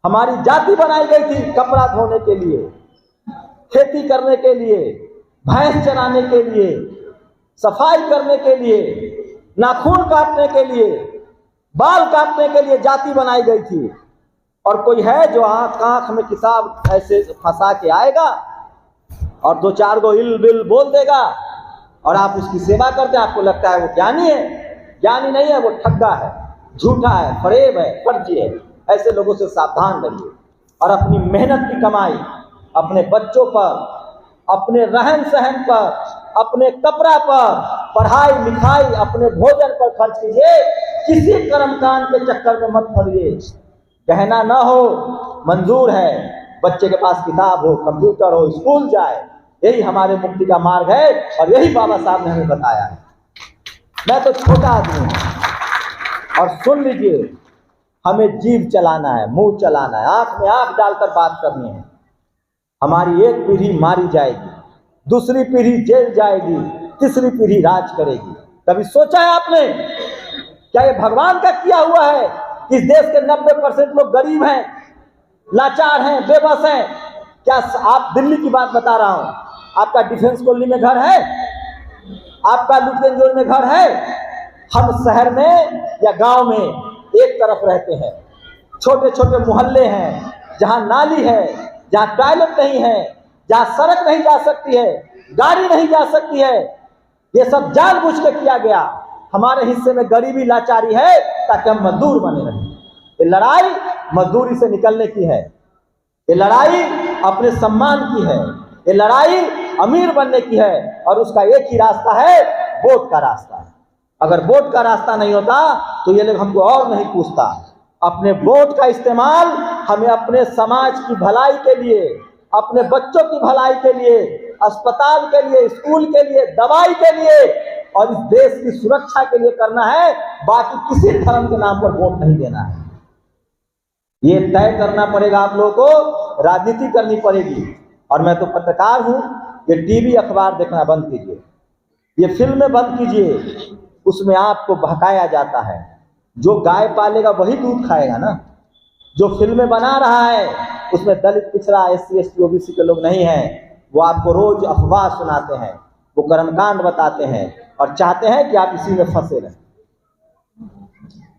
हमारी जाति बनाई गई थी कपड़ा धोने के लिए, खेती करने के लिए, भैंस चराने के लिए, सफाई करने के लिए, नाखून काटने के लिए, बाल काटने के लिए जाति बनाई गई थी। और कोई है जो आंख में किताब ऐसे फंसा के आएगा और दो चार गो इल बिल बोल देगा और आप उसकी सेवा करते हैं, आपको लगता है वो ज्ञानी है। ज्ञानी नहीं है, वो ठग्गा है, झूठा है, फरेब है, फर्जी है। ऐसे लोगों से सावधान रहिए और अपनी मेहनत की कमाई अपने बच्चों पर, अपने रहन सहन पर, अपने कपड़ा पर, पढ़ाई लिखाई, अपने भोजन पर खर्च कीजिए। किसी कर्मकांड के चक्कर में मत पड़िए। कहना न हो मंजूर है, बच्चे के पास किताब हो, कंप्यूटर हो, स्कूल जाए, यही हमारे मुक्ति का मार्ग है और यही बाबा साहब ने हमें बताया है। मैं तो छोटा आदमी हूं और सुन लीजिए, हमें जीभ चलाना है, मुंह चलाना है, आंख में आंख डालकर बात करनी है। हमारी एक पीढ़ी मारी जाएगी, दूसरी पीढ़ी जेल जाएगी, तीसरी पीढ़ी राज करेगी। कभी सोचा है आपने क्या ये भगवान का किया हुआ है? इस देश के 90% लोग गरीब हैं, लाचार हैं, बेबस हैं। क्या आप दिल्ली की बात बता रहा हूं, आपका डिफेंस कॉलोनी में घर है, आपका लुटगंजोर में घर है। हम शहर में या गांव में एक तरफ रहते हैं, छोटे छोटे मोहल्ले हैं जहां नाली है, जहां टॉयलेट नहीं है, जहां सड़क नहीं जा सकती है, गाड़ी नहीं जा सकती है। ये सब जानबूझ के किया गया। हमारे हिस्से में गरीबी लाचारी है ताकि हम मजदूर बने रहें। ये लड़ाई मजदूरी से निकलने की है, ये लड़ाई अपने सम्मान की है, ये लड़ाई अमीर बनने की है। और उसका एक ही रास्ता है, वोट का रास्ता है। अगर वोट का रास्ता नहीं होता तो ये लोग हमको और नहीं पूछता। अपने वोट का इस्तेमाल हमें अपने समाज की भलाई के लिए, अपने बच्चों की भलाई के लिए, अस्पताल के लिए, स्कूल के लिए, दवाई के लिए और इस देश की सुरक्षा के लिए करना है। बाकी किसी धर्म के नाम पर वोट नहीं देना है। ये तय करना पड़ेगा आप लोगों को, राजनीति करनी पड़ेगी। और मैं तो पत्रकार हूं, ये टीवी अखबार देखना बंद कीजिए, ये फिल्में बंद कीजिए। उसमें आपको बहकाया जाता है। जो गाय पालेगा वही दूध खाएगा ना। जो फिल्में बना रहा है उसमें दलित, पिछड़ा, SC ST OBC के लोग नहीं हैं। वो आपको रोज अफवाह सुनाते हैं, वो कर्मकांड बताते हैं और चाहते हैं कि आप इसी में फंसे रहें।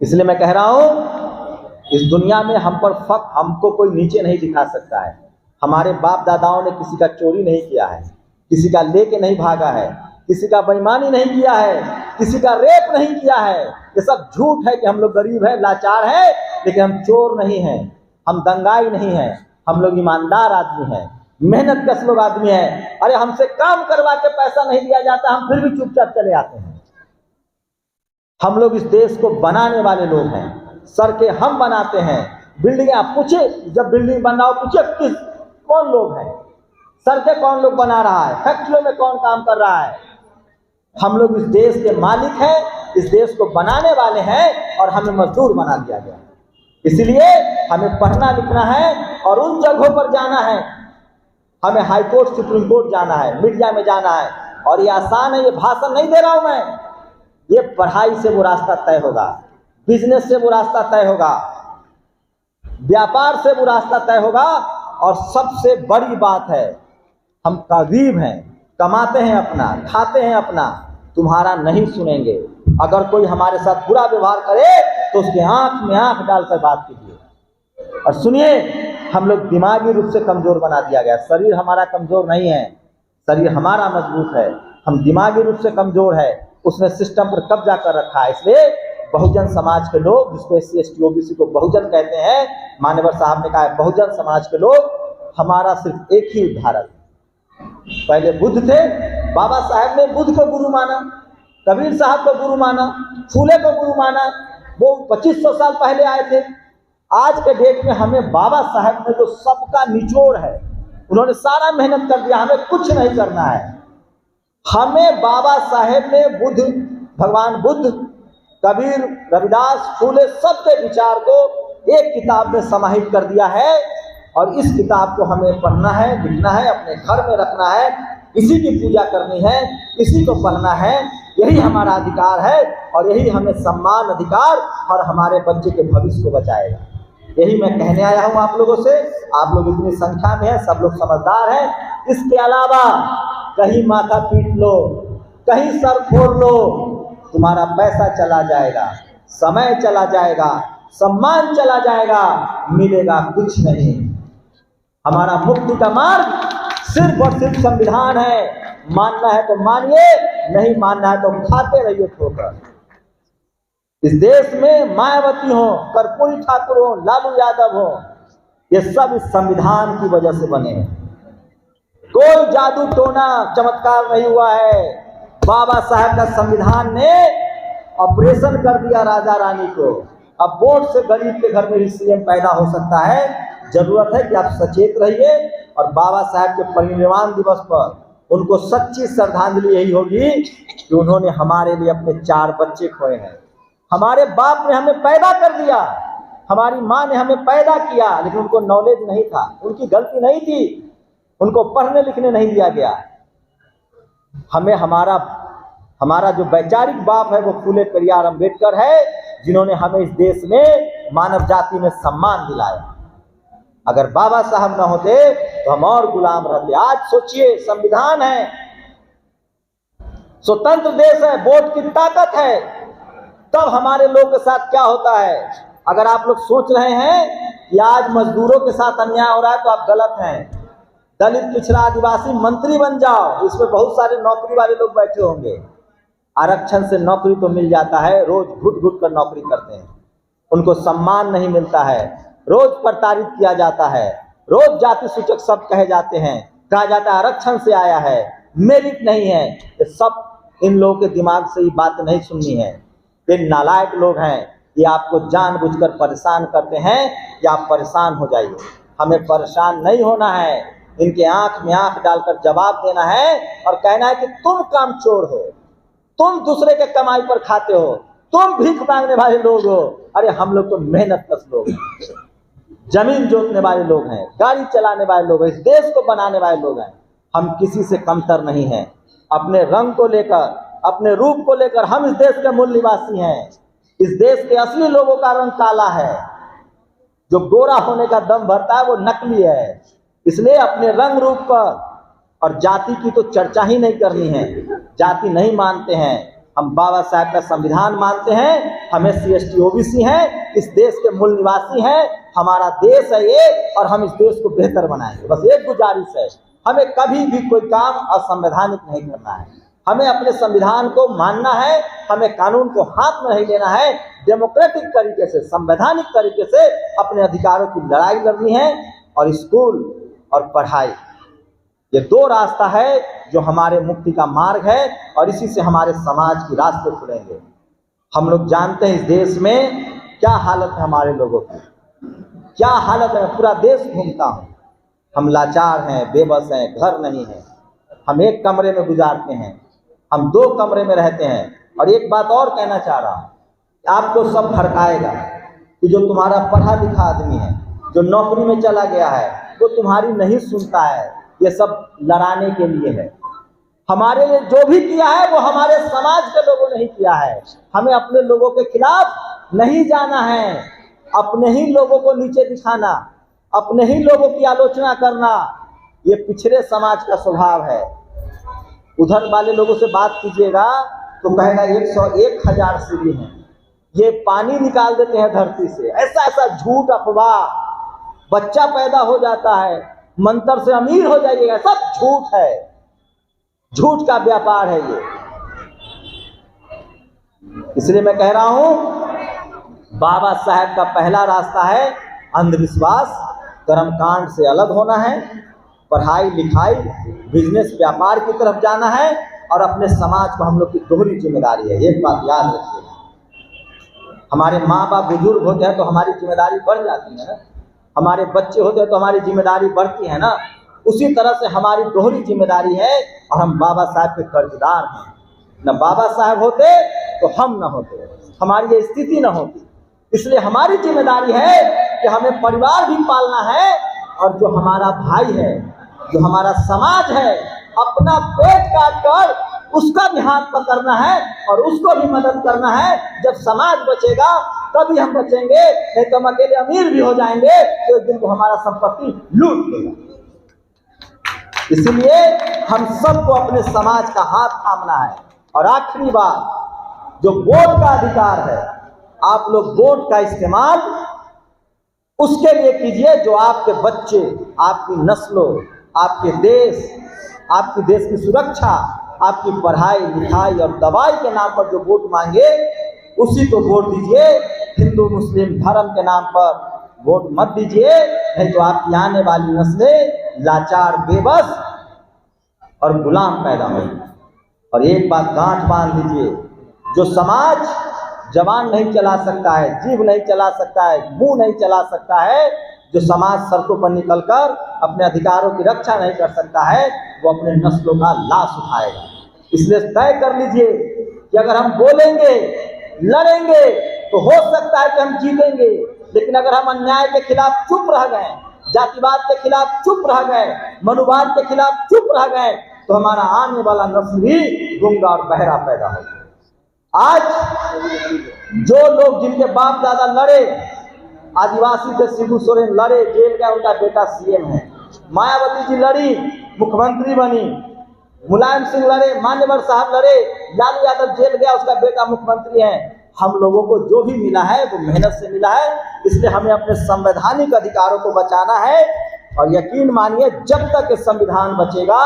इसलिए मैं कह रहा हूं, इस दुनिया में हम पर हमको कोई नीचे नहीं दिखा सकता है। हमारे बाप दादाओं ने किसी का चोरी नहीं किया है, किसी का लेके नहीं भागा है, किसी का बेईमानी नहीं किया है, किसी का रेप नहीं किया है। ये सब झूठ है कि हम लोग गरीब हैं, लाचार हैं, लेकिन हम चोर नहीं हैं, हम दंगाई नहीं हैं, हम लोग ईमानदार आदमी हैं, मेहनत कश लोग आदमी हैं। अरे हमसे काम करवा के पैसा नहीं दिया जाता, हम फिर भी चुपचाप चले आते हैं। हम लोग इस देश को बनाने वाले लोग हैं, सड़कें हम बनाते हैं, बिल्डिंग आप पूछे, जब बिल्डिंग बन रहा हो पूछे कौन लोग हैं, सड़कें कौन लोग बना रहा है, फैक्ट्रियों में कौन काम कर रहा है। हम लोग इस देश के मालिक हैं, इस देश को बनाने वाले हैं और हमें मजदूर बना दिया गया। इसलिए हमें पढ़ना लिखना है और उन जगहों पर जाना है। हमें हाई कोर्ट, सुप्रीम कोर्ट जाना है, मीडिया में जाना है। और ये आसान है, ये भाषण नहीं दे रहा हूं मैं। ये पढ़ाई से वो रास्ता तय होगा, बिजनेस से वो रास्ता तय होगा, व्यापार से वो रास्ता तय होगा। और सबसे बड़ी बात है, हम गरीब हैं, कमाते हैं अपना, खाते हैं अपना, तुम्हारा नहीं सुनेंगे। अगर कोई हमारे साथ बुरा व्यवहार करे तो उसके आंख में आंख डालकर बात कीजिए। और सुनिए, हम लोग दिमागी रूप से कमजोर बना दिया गया। शरीर हमारा कमजोर नहीं है, शरीर हमारा मजबूत है, हम दिमागी रूप से कमजोर है। उसने सिस्टम पर कब्जा कर रखा है। इसलिए बहुजन समाज के लोग, जिसको SC ST OBC को बहुजन कहते हैं, मान्यवर साहब ने कहा है बहुजन समाज के लोग, हमारा सिर्फ एक ही उद्धारक है। पहले बुद्ध थे, बाबा साहब ने बुद्ध को गुरु माना, कबीर साहब को गुरु माना, फूले को गुरु माना। वो 2500 साल पहले आए थे। आज के डेट में हमें बाबा साहब में जो सबका निचोड़ है, उन्होंने सारा मेहनत कर दिया, हमें कुछ नहीं करना है। हमें बाबा साहेब ने बुद्ध, भगवान बुद्ध, कबीर, रविदास, फूले, सबके विचार को एक किताब में समाहित कर दिया है। और इस किताब को हमें पढ़ना है, लिखना है, अपने घर में रखना है, इसी की पूजा करनी है, इसी को पढ़ना है। यही हमारा अधिकार है और यही हमें सम्मान, अधिकार और हमारे बच्चे के भविष्य को बचाएगा। यही मैं कहने आया हूं आप लोगों से। आप लोग इतनी संख्या में हैं, सब लोग समझदार हैं। इसके अलावा कहीं माथा पीट लो, कहीं सर फोड़ लो, तुम्हारा पैसा चला जाएगा, समय चला जाएगा, सम्मान चला जाएगा, मिलेगा कुछ नहीं। हमारा मुक्ति का मार्ग सिर्फ और सिर्फ संविधान है। मानना है तो मानिए, नहीं मानना है तो खाते रहिए ठोकर। इस देश में मायावती हो, कर्पूरी ठाकुर हो, लालू यादव हो, ये सब इस संविधान की वजह से बने हैं। कोई जादू टोना चमत्कार नहीं हुआ है। बाबा साहब का संविधान ने ऑपरेशन कर दिया राजा रानी को। अब वोट से गरीब के घर में भी सीएम पैदा हो सकता है। जरूरत है कि आप सचेत रहिए और बाबा साहब के परिनिर्वाण दिवस पर उनको सच्ची श्रद्धांजलि यही होगी कि उन्होंने हमारे लिए अपने 4 बच्चे खोए हैं। हमारे बाप ने हमें पैदा कर दिया, हमारी माँ ने हमें पैदा किया, लेकिन उनको नॉलेज नहीं था, उनकी गलती नहीं थी, उनको पढ़ने लिखने नहीं दिया गया। हमें हमारा जो वैचारिक बाप है वो फूले पेरियार अम्बेडकर है, जिन्होंने हमें इस देश में मानव जाति में सम्मान दिलाया। अगर बाबा साहब न होते तो हम और गुलाम रहते। आज सोचिए, संविधान है, स्वतंत्र देश है, वोट की ताकत है, तब हमारे लोग के साथ क्या होता है। अगर आप लोग सोच रहे हैं कि आज मजदूरों के साथ अन्याय हो रहा है तो आप गलत हैं। दलित, पिछड़ा, आदिवासी मंत्री बन जाओ, इसमें बहुत सारे नौकरी वाले लोग बैठे होंगे। आरक्षण से नौकरी तो मिल जाता है, रोज घुट घुट कर नौकरी करते हैं, उनको सम्मान नहीं मिलता है, रोज प्रताड़ित किया जाता है, रोज जाति सूचक शब्द कहे जाते हैं, कहा जाता है आरक्षण से आया है, मेरिट नहीं है। ये सब इन लोगों के दिमाग से ये बात नहीं सुननी है। ये नालायक लोग हैं, ये आपको जानबूझकर परेशान करते हैं कि आप परेशान हो जाइए। हमें परेशान नहीं होना है, इनके आंख में आंख डालकर जवाब देना है और कहना है कि तुम कामचोर हो, तुम दूसरे के कमाई पर खाते हो, तुम भीख मांगने वाले लोग हो। अरे हम लोग तो मेहनत कश लोग हैं, जमीन जोतने वाले लोग हैं, गाड़ी चलाने वाले लोग हैं, इस देश को बनाने वाले लोग हैं। हम किसी से कमतर नहीं हैं। अपने रंग को लेकर, अपने रूप को लेकर हम इस देश के मूल निवासी हैं। इस देश के असली लोगों का रंग काला है, जो गोरा होने का दम भरता है वो नकली है। इसलिए अपने रंग रूप पर और जाति की तो चर्चा ही नहीं करनी है। जाति नहीं मानते हैं हम, बाबा साहब का संविधान मानते हैं। हम SC/ST OBC हैं, इस देश के मूल निवासी हैं, हमारा देश है ये और हम इस देश को बेहतर बनाएंगे। बस एक गुजारिश है, हमें कभी भी कोई काम असंवैधानिक नहीं करना है। हमें अपने संविधान को मानना है, हमें कानून को हाथ में नहीं लेना है। डेमोक्रेटिक तरीके से, संवैधानिक तरीके से अपने अधिकारों की लड़ाई लड़नी है। और स्कूल और पढ़ाई, ये 2 रास्ता है जो हमारे मुक्ति का मार्ग है और इसी से हमारे समाज की रास्ते खुलेंगे। हम लोग जानते हैं इस देश में क्या हालत है हमारे लोगों की, क्या हालत है। पूरा देश घूमता हूँ, हम लाचार हैं, बेबस हैं, घर नहीं है, हम एक कमरे में गुजारते हैं, हम 2 कमरे में रहते हैं। और एक बात और कहना चाह रहा हूँ, आपको सब भड़काएगा कि जो तुम्हारा पढ़ा लिखा आदमी है, जो नौकरी में चला गया है, वो तुम्हारी नहीं सुनता है। ये सब लड़ाने के लिए है। हमारे लिए जो भी किया है वो हमारे समाज के लोगों ने ही किया है। हमें अपने लोगों के खिलाफ नहीं जाना है। अपने ही लोगों को नीचे दिखाना, अपने ही लोगों की आलोचना करना, ये पिछड़े समाज का स्वभाव है। उधर वाले लोगों से बात कीजिएगा तो कहेगा 101,000 सीढ़ी हैं, ये पानी निकाल देते हैं धरती से। ऐसा ऐसा झूठ अफवाह, बच्चा पैदा हो जाता है, मंत्र से अमीर हो जाइएगा, सब झूठ है, झूठ का व्यापार है ये। इसलिए मैं कह रहा हूं, बाबा साहब का पहला रास्ता है अंधविश्वास, कर्मकांड से अलग होना है, पढ़ाई लिखाई, बिजनेस, व्यापार की तरफ जाना है। और अपने समाज को हम लोग की दोहरी जिम्मेदारी है। एक बात याद रखिए, हमारे माँ बाप बुजुर्ग होते हैं तो हमारी जिम्मेदारी बढ़ जाती है ना, हमारे बच्चे होते हैं तो हमारी जिम्मेदारी बढ़ती है ना। उसी तरह से हमारी दोहरी जिम्मेदारी है और हम बाबा साहब के कर्जदार हैं। न बाबा साहब होते तो हम न होते, हमारी ये स्थिति न होती। इसलिए हमारी जिम्मेदारी है कि हमें परिवार भी पालना है और जो हमारा भाई है, जो हमारा समाज है, अपना पेट काट कर उसका भी हाथ पकड़ना है और उसको भी मदद करना है। जब समाज बचेगा तभी हम बचेंगे, नहीं तो हम अकेले अमीर भी हो जाएंगे तो एक दिन को हमारा संपत्ति लूट लेगा। इसलिए हम सबको अपने समाज का हाथ थामना है। और आखिरी बात, जो वोट का अधिकार है, आप लोग वोट का इस्तेमाल उसके लिए कीजिए जो आपके बच्चे, आपकी नस्लों, आपके देश, आपकी देश की सुरक्षा, आपकी पढ़ाई लिखाई और दवाई के नाम पर जो वोट मांगे उसी को वोट दीजिए। हिंदू मुस्लिम धर्म के नाम पर वोट मत दीजिए, नहीं तो आपकी आने वाली नस्लें लाचार, बेबस और गुलाम पैदा होगी। और एक बात गांठ बांध लीजिए, जो समाज जवान नहीं चला सकता है, जीभ नहीं चला सकता है, मुंह नहीं चला सकता है, जो समाज सड़कों पर निकलकर अपने अधिकारों की रक्षा नहीं कर सकता है, वो अपने नस्लों का लाश उठाएगा। इसलिए तय कर लीजिए कि अगर हम बोलेंगे, लड़ेंगे तो हो सकता है कि हम जीतेंगे, लेकिन अगर हम अन्याय के खिलाफ चुप रह गए, जातिवाद के खिलाफ चुप रह गए, मनुवाद के खिलाफ चुप रह गए, तो हमारा आने वाला नस्ल भी गूंगा और बहरा पैदा होगा। आज जो लोग, जिनके बाप दादा लड़े, आदिवासी थे, शिबू सोरेन लड़े, जेल गया, उनका बेटा सीएम है। मायावती जी लड़ी, मुख्यमंत्री बनी। मुलायम सिंह लड़े, मान्यवर साहब लड़े, लालू यादव जेल गया, उसका बेटा मुख्यमंत्री है। हम लोगों को जो भी मिला है वो मेहनत से मिला है, इसलिए हमें अपने संवैधानिक अधिकारों को बचाना है। और यकीन मानिए, जब तक ये संविधान बचेगा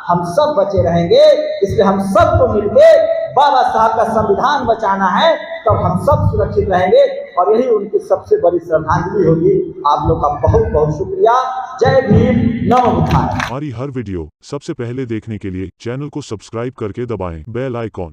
हम सब बचे रहेंगे। इसलिए हम सबको मिलके बाबा साहब का संविधान बचाना है, तब हम सब सुरक्षित रहेंगे और यही उनकी सबसे बड़ी श्रद्धांजलि होगी। आप लोग का बहुत बहुत शुक्रिया। जय भीम, नमो बुद्धाय। हमारी हर वीडियो सबसे पहले देखने के लिए चैनल को सब्सक्राइब करके दबाएं बेल आइकॉन।